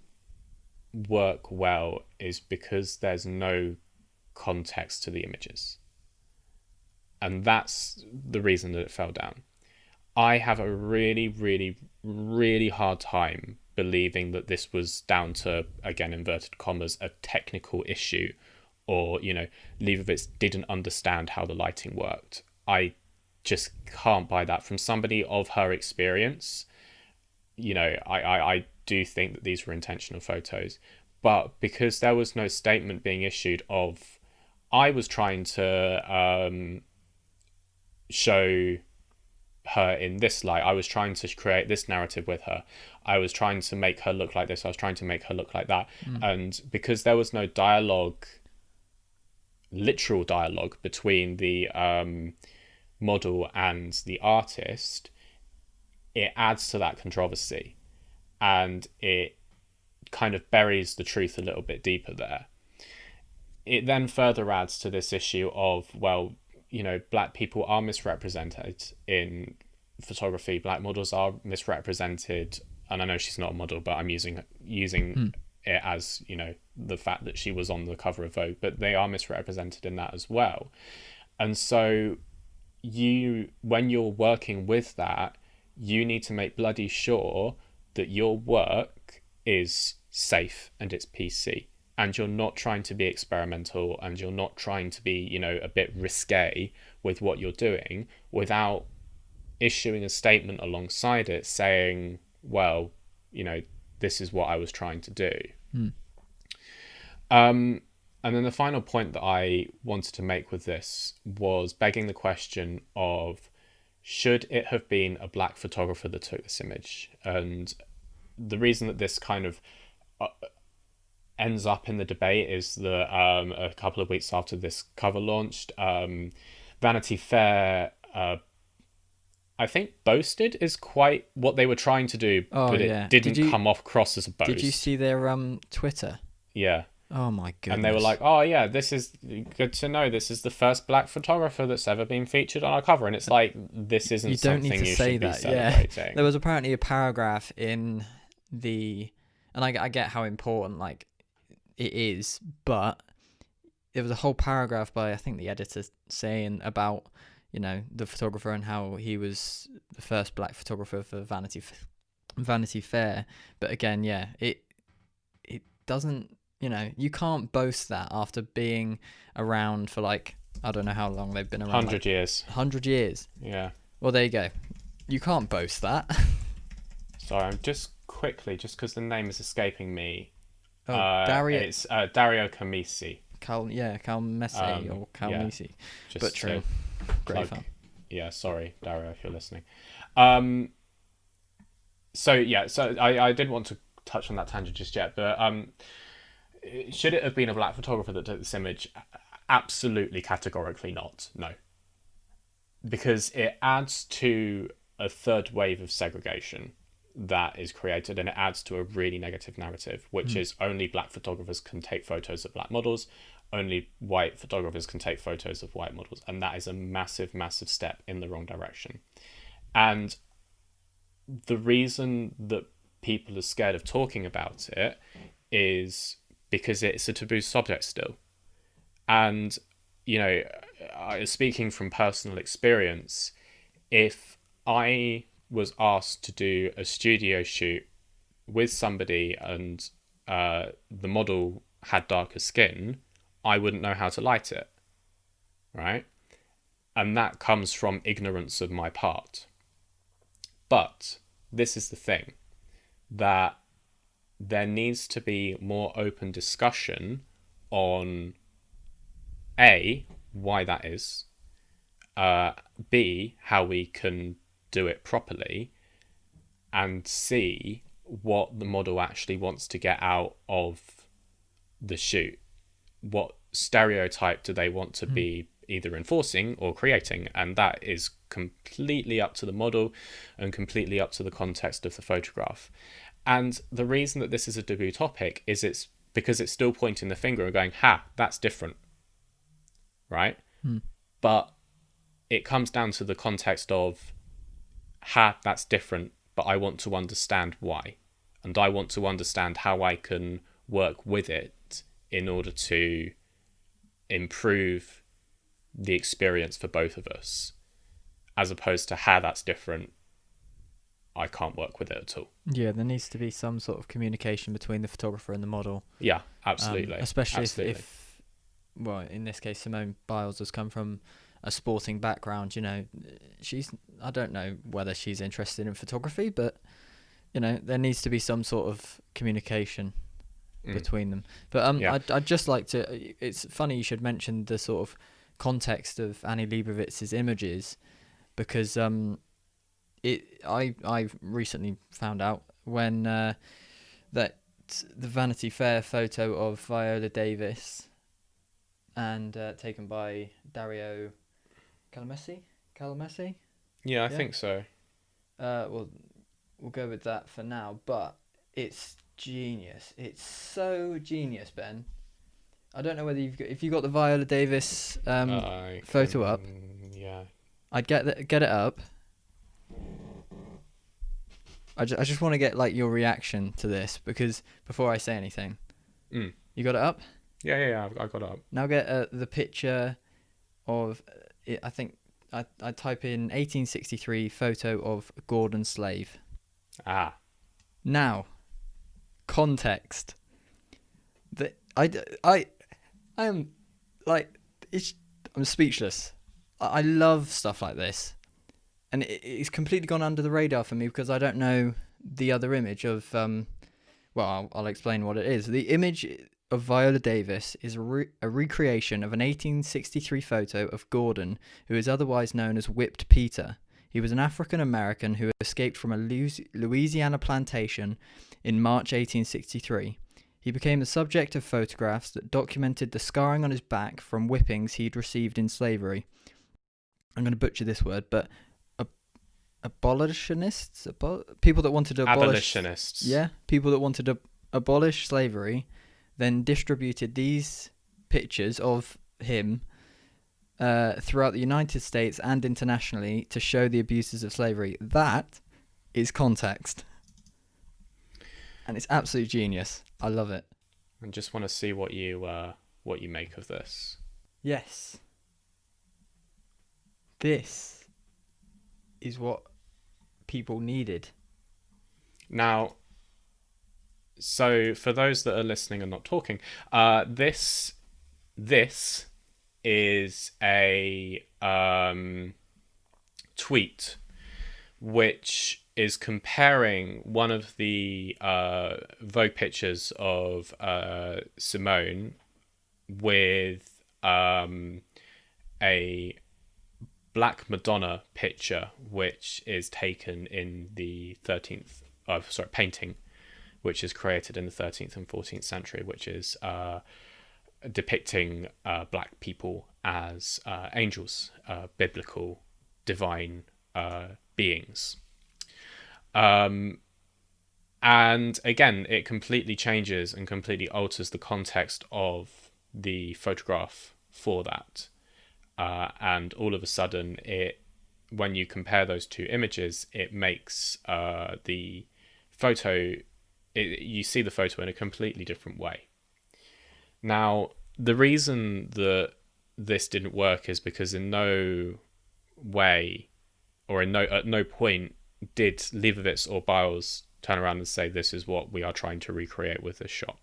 work well is because there's no context to the images. And that's the reason that it fell down. I have a really, really, really hard time believing that this was down to, again, inverted commas, a technical issue, or, you know, Leibowitz didn't understand how the lighting worked. I just can't buy that from somebody of her experience. You know, I do think that these were intentional photos, but because there was no statement being issued of, I was trying to show her in this light. I was trying to create this narrative with her. I was trying to make her look like this. I was trying to make her look like that. And because there was no dialogue, literal dialogue between the model and the artist, it adds to that controversy, and it kind of buries the truth a little bit deeper there. It then further adds to this issue of, well, you know, black people are misrepresented in photography. Black models are misrepresented, and I know she's not a model, but I'm using it as, you know, the fact that she was on the cover of Vogue, but they are misrepresented in that as well. And so when you're working with that, you need to make bloody sure that your work is safe and it's PC, and you're not trying to be experimental, and you're not trying to be, you know, a bit risque with what you're doing, without issuing a statement alongside it saying, well, you know, this is what I was trying to do. And then the final point that I wanted to make with this was begging the question of, should it have been a black photographer that took this image? And the reason that this kind of ends up in the debate is that a couple of weeks after this cover launched, Vanity Fair, I think boasted is quite what they were trying to do, but it didn't come off cross as a boast. Did you see their Twitter? Yeah. Oh my goodness. And they were like, oh yeah, this is good to know. This is the first black photographer that's ever been featured on our cover. And it's like, this isn't something you should be celebrating. Yeah. There was apparently a paragraph in the, and I get how important like it is, but there was a whole paragraph by, I think, the editor saying about, you know, the photographer and how he was the first black photographer for Vanity Fair. But again, yeah, it doesn't, you know, you can't boast that after being around for like, I don't know how long they've been around. 100 years. 100 years. Yeah. Well, there you go. You can't boast that. Sorry, I'm just because the name is escaping me. Oh, Dario. It's Dario Calmese. Calmese or Calmese. Yeah, but true. Great fun. Yeah, sorry, Dario, if you're listening. So I didn't want to touch on that tangent just yet, but should it have been a black photographer that took this image? Absolutely, categorically not. No. Because it adds to a third wave of segregation that is created, and it adds to a really negative narrative, which is only black photographers can take photos of black models, only white photographers can take photos of white models, and that is a massive, massive step in the wrong direction. And the reason that people are scared of talking about it is because it's a taboo subject still. And, you know, speaking from personal experience, if I was asked to do a studio shoot with somebody and the model had darker skin, I wouldn't know how to light it, right? And that comes from ignorance of my part. But this is the thing, that there needs to be more open discussion on A, why that is, B, how we can do it properly, and C, what the model actually wants to get out of the shoot. What stereotype do they want to be either enforcing or creating? And that is completely up to the model and completely up to the context of the photograph. And the reason that this is a taboo topic is it's because it's still pointing the finger and going, ha, that's different, right? But it comes down to the context of, ha, that's different, but I want to understand why. And I want to understand how I can work with it in order to improve the experience for both of us, as opposed to, ha, that's different, I can't work with it at all. Yeah, there needs to be some sort of communication between the photographer and the model. Yeah, absolutely. Especially if, well, in this case, Simone Biles has come from a sporting background. You know, I don't know whether she's interested in photography, but, you know, there needs to be some sort of communication between them. But I'd just like to, it's funny you should mention the sort of context of Annie Leibowitz's images, because I recently found out when that the Vanity Fair photo of Viola Davis and taken by Dario Calmese. Yeah, I Yeah. think so. Well, we'll go with that for now. But it's genius. It's so genius, Ben. I don't know whether if you got the Viola Davis I photo up. Yeah. I'd get it up. I just want to get like your reaction to this because before I say anything, you got it up. Yeah. I got it up. Now get the picture of it. I think I type in 1863 photo of Gordon Slave. Ah. Now, context. I am like I'm speechless. I love stuff like this, and it's completely gone under the radar for me because I don't know the other image of Well, I'll explain what it is. The image of Viola Davis is a recreation of an 1863 photo of Gordon, who is otherwise known as Whipped Peter. He was an African American who escaped from a Louisiana plantation in March 1863. He became the subject of photographs that documented the scarring on his back from whippings he'd received in slavery. I'm going to butcher this word, but abolitionists, people that wanted to abolish, abolitionists. Yeah, people that wanted to abolish slavery, then distributed these pictures of him throughout the United States and internationally to show the abuses of slavery. That is context, and it's absolute genius. I love it. I just want to see what you make of this. Yes, this is what people needed. Now, so for those that are listening and not talking, this is a tweet which is comparing one of the Vogue pictures of Simone with a Black Madonna picture, which is taken in the painting, which is created in the 13th and 14th century, which is depicting black people as angels, biblical, divine beings. And again, it completely changes and completely alters the context of the photograph for that. And all of a sudden, when you compare those two images, it makes the photo, you see the photo in a completely different way. Now, the reason that this didn't work is because in no way, or at no point, did Leibowitz or Biles turn around and say, this is what we are trying to recreate with this shot.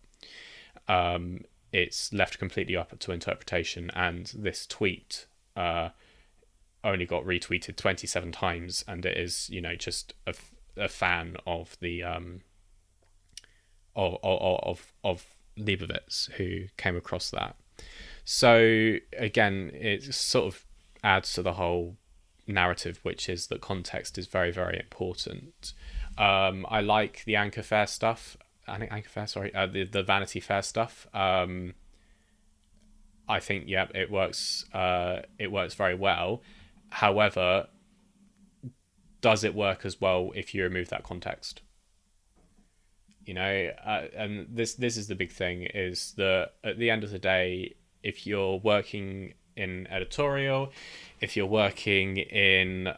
It's left completely up to interpretation, and this tweet only got retweeted 27 times, and it is, just a fan of the of Leibowitz who came across that. So again, it sort of adds to the whole narrative, which is that context is very, very important. I like the the Vanity Fair stuff. I think, it works. It works very well. However, does it work as well if you remove that context? And this is the big thing, is that at the end of the day, if you're working in editorial, if you're working in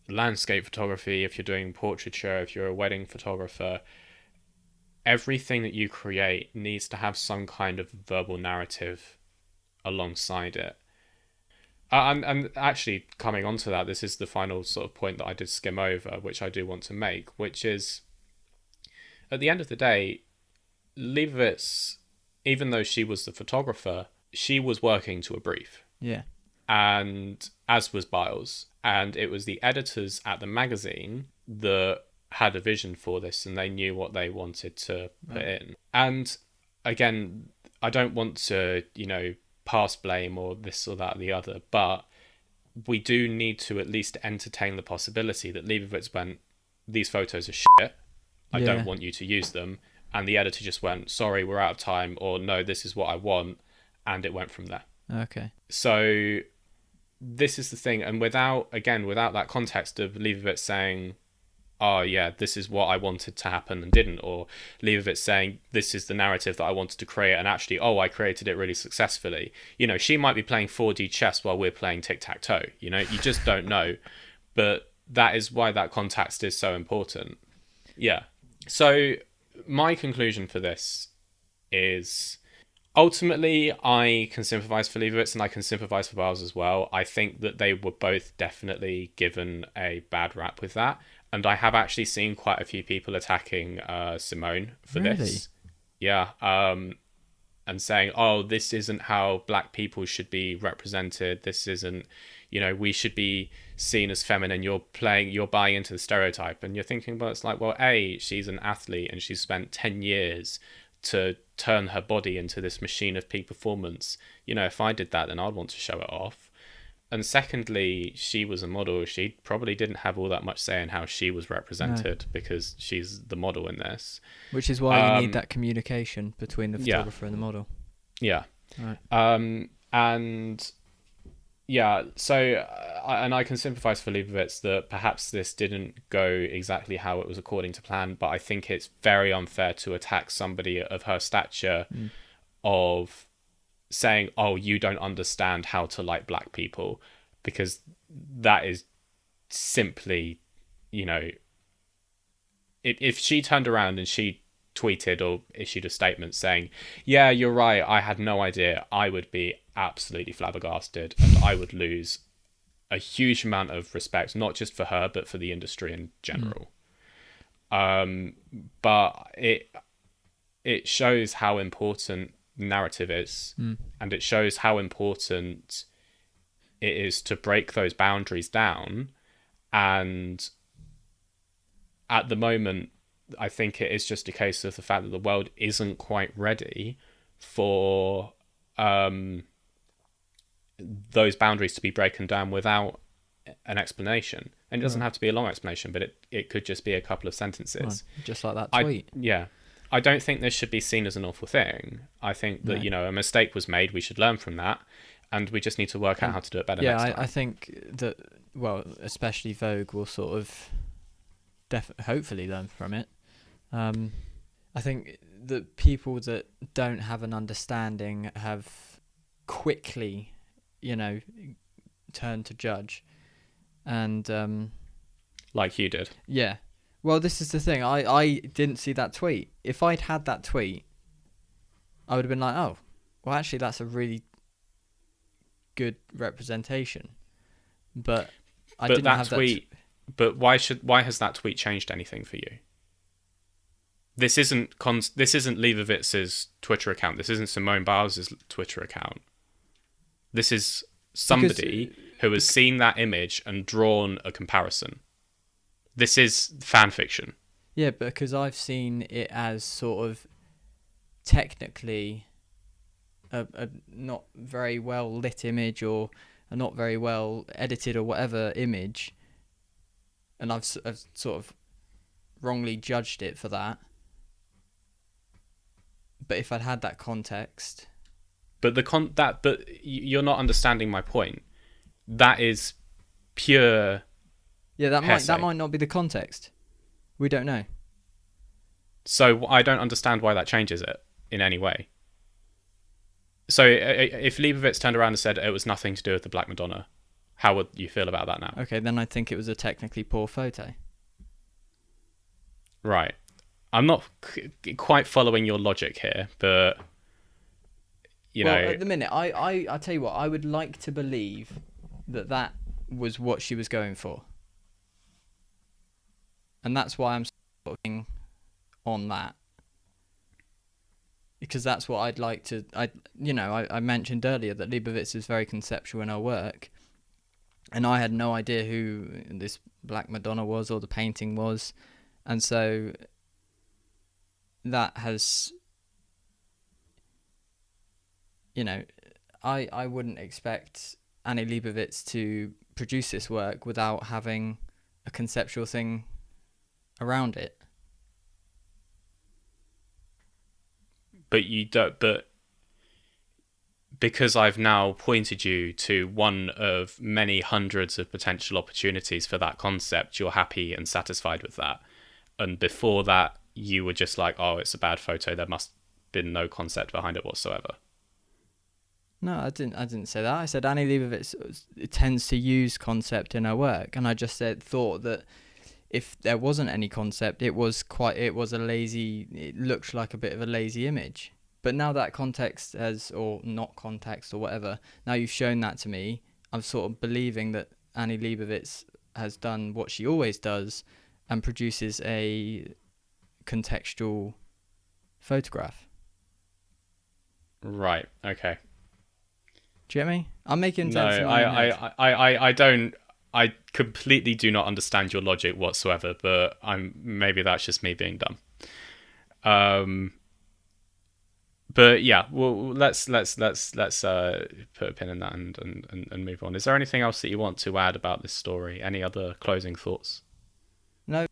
landscape photography, if you're doing portraiture, if you're a wedding photographer, everything that you create needs to have some kind of verbal narrative alongside it. And actually, coming on to that, this is the final sort of point that I did skim over, which I do want to make, which is, at the end of the day, Leibowitz, even though she was the photographer, she was working to a brief. Yeah. And as was Biles. And it was the editors at the magazine that had a vision for this, and they knew what they wanted to put in. And again, I don't want to, pass blame or this or that or the other, but we do need to at least entertain the possibility that Leibowitz went, these photos are shit, I don't Yeah. want you to use them, and the editor just went, sorry, we're out of time, or no, this is what I want, and it went from there. Okay. So this is the thing, and without that context of Leibowitz saying, oh yeah, this is what I wanted to happen and didn't, or Leibowitz saying, this is the narrative that I wanted to create, and actually, oh, I created it really successfully. She might be playing 4D chess while we're playing tic-tac-toe. You just don't know. But that is why that context is so important. Yeah. So my conclusion for this is, ultimately, I can sympathise for Leibowitz and I can sympathise for Biles as well. I think that they were both definitely given a bad rap with that. And I have actually seen quite a few people attacking Simone for this. Yeah. And saying, oh, this isn't how black people should be represented. This isn't, we should be seen as feminine. You're buying into the stereotype. And you're thinking, well, it's like, well, A, she's an athlete and she's spent 10 years to turn her body into this machine of peak performance. If I did that, then I'd want to show it off. And secondly, she was a model. She probably didn't have all that much say in how she was represented because she's the model in this. Which is why you need that communication between the photographer and the model. Yeah. Right. And yeah, so and I can sympathise for Leibowitz that perhaps this didn't go exactly how it was according to plan, but I think it's very unfair to attack somebody of her stature of saying, oh, you don't understand how to like black people, because that is simply, if she turned around and she tweeted or issued a statement saying, yeah, you're right, I had no idea, I would be absolutely flabbergasted and I would lose a huge amount of respect, not just for her, but for the industry in general. But it shows how important narrative is, and it shows how important it is to break those boundaries down. And at the moment, I think it is just a case of the fact that the world isn't quite ready for those boundaries to be broken down without an explanation. And it doesn't have to be a long explanation, but it could just be a couple of sentences. Just like that tweet. I don't think this should be seen as an awful thing. I think that, a mistake was made. We should learn from that. And we just need to work out how to do it better next time. I think that, well, especially Vogue will sort of hopefully learn from it. I think that people that don't have an understanding have quickly, turned to judge. And like you did. Yeah. Well, this is the thing. I didn't see that tweet. If I'd had that tweet, I would have been like, oh, well, actually, that's a really good representation. But I didn't have that tweet. But why has that tweet changed anything for you? This isn't Leibowitz's Twitter account. This isn't Simone Biles' Twitter account. This is somebody who has seen that image and drawn a comparison. This is fan fiction. Yeah, because I've seen it as sort of technically a not very well lit image or a not very well edited or whatever image, and I've sort of wrongly judged it for that. But if I'd had that context, but you're not understanding my point. That is pure. Yeah, that might not be the context. We don't know. So I don't understand why that changes it in any way. So if Leibowitz turned around and said it was nothing to do with the Black Madonna, how would you feel about that now? Okay, then I think it was a technically poor photo. Right. I'm not quite following your logic here, but at the minute, I tell you what, I would like to believe that was what she was going for. And that's why I'm sort of on that. Because that's what I'd like to... I mentioned earlier that Leibowitz is very conceptual in her work. And I had no idea who this Black Madonna was or the painting was. And so that has... I wouldn't expect Annie Leibowitz to produce this work without having a conceptual thing around it. But you don't. But because I've now pointed you to one of many hundreds of potential opportunities for that concept, you're happy and satisfied with that. And before that, you were just like, oh, it's a bad photo. There must have been no concept behind it whatsoever. No, I didn't say that. I said Annie Leibovitz tends to use concept in her work, and I just thought that if there wasn't any concept, it was a lazy. It looked like a bit of a lazy image. But now that context or not context or whatever, now you've shown that to me, I'm sort of believing that Annie Leibovitz has done what she always does and produces a contextual photograph. Right. Okay. Do you get me? I'm making No, sense. In my head. I don't. I completely do not understand your logic whatsoever. But maybe that's just me being dumb. But yeah, well, let's put a pin in that and move on. Is there anything else that you want to add about this story? Any other closing thoughts? No.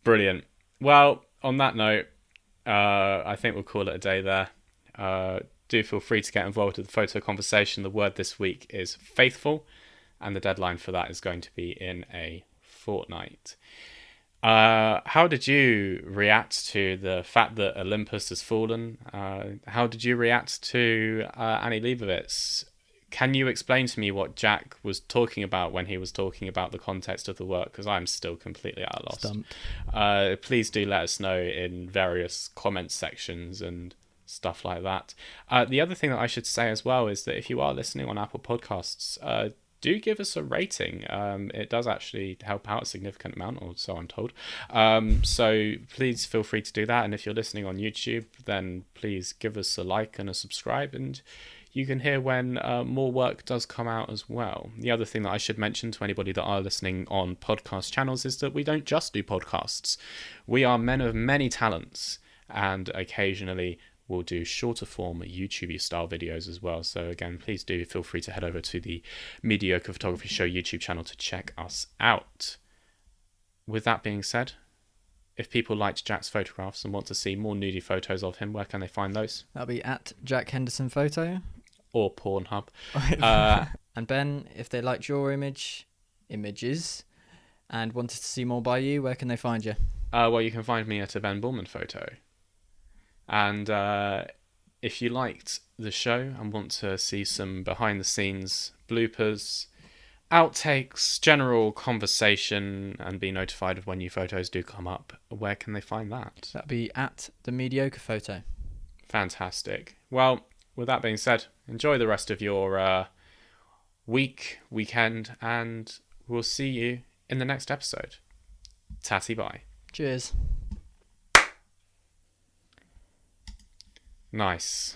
Brilliant. Well, on that note, I think we'll call it a day there. Do feel free to get involved with the photo conversation. The word this week is faithful, and the deadline for that is going to be in a fortnight. How did you react to the fact that Olympus has fallen? How did you react to Annie Leibovitz? Can you explain to me what Jack was talking about when he was talking about the context of the work? Because I'm still completely at a loss. Stumped. Please do let us know in various comment sections and stuff like that. The other thing that I should say as well is that if you are listening on Apple Podcasts, do give us a rating. It does actually help out a significant amount, or so I'm told. So please feel free to do that. And if you're listening on YouTube, then please give us a like and a subscribe, and you can hear when more work does come out as well. The other thing that I should mention to anybody that are listening on podcast channels is that we don't just do podcasts. We are men of many talents, and occasionally we'll do shorter form YouTube style videos as well. So again, please do feel free to head over to the Mediocre Photography Show YouTube channel to check us out. With that being said, if people liked Jack's photographs and want to see more nudie photos of him, where can they find those? That'll be at Jack Henderson Photo. Or Pornhub. And Ben, if they liked your images, and wanted to see more by you, where can they find you? Well, you can find me at a Ben Bullman Photo. And if you liked the show and want to see some behind-the-scenes bloopers, outtakes, general conversation, and be notified of when new photos do come up, where can they find that? That'd be at the Mediocre Photo. Fantastic. Well, with that being said, enjoy the rest of your weekend, and we'll see you in the next episode. Tatty bye. Cheers. Nice.